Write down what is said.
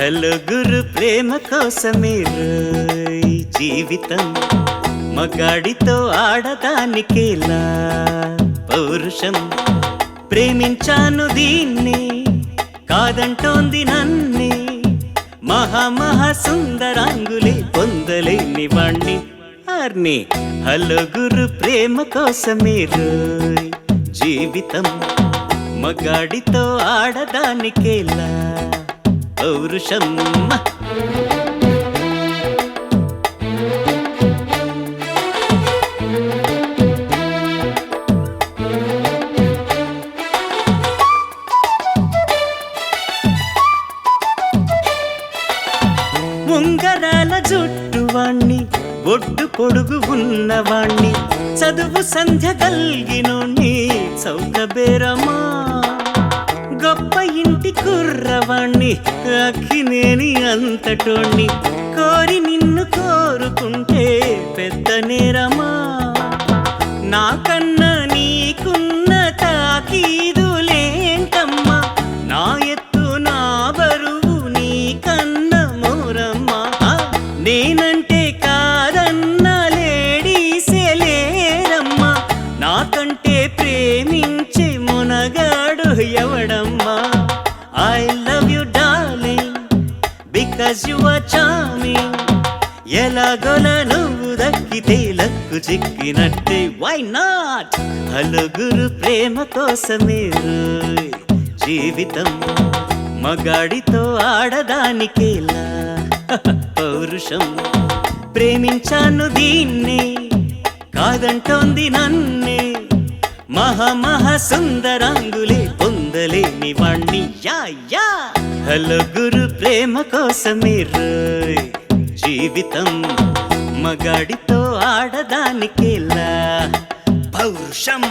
హలుగురు ప్రేమ కోసమే రోయ్ జీవితం మగాడితో ఆడదానికేలా పౌరుషం ప్రేమించాను దీన్ని కాదంటోంది నన్నే మహా సుందరాంగులే పొందలేని వాణ్ణి ఆర్ని హలుగురు ప్రేమ కోసమే రోయ్ జీవితం మగాడితో ఆడదానికేలా పౌరుషం ఉంగరాల జుట్టు వాణ్ణి ఒడ్డు పొడుగు ఉన్నవాణ్ణి చదువు సంధ్య కలిగినోణ్ణి చౌకబేరమా గొప్ప ఇంటి కుర్రవాణ్ణి అక్కినేని అంతటోణ్ణి కోరి నిన్ను కోరుకుంటే పెద్ద నేరమా నాకన్నా నీకున్న తాకీదులేంటమ్మా నా ఎత్తు నా బరువు నీకన్న మోరమ్మా నేనంటే కాదన్న లేడీసే లేరమ్మా నాకంటే ప్రేమించే మునగాడు ఎవడమ్మా I love you darling because you are charming ఎలాగోలా నువ్వు దక్కితే లక్కు చిక్కినట్టే వై నాట్ హలుగురు ప్రేమ కోసమే రోయ్ జీవితం మగాడితో ఆడదానికేలా పౌరుషం ప్రేమించాను దీన్నే కాదంటోంది నన్నే మహా సుందరాంగులే పొందలేని వాణ్ణి యా యా హలుగురు ప్రేమ కోసమే రోయ్ జీవితం మగాడితో ఆడదానికేలా పౌరుషం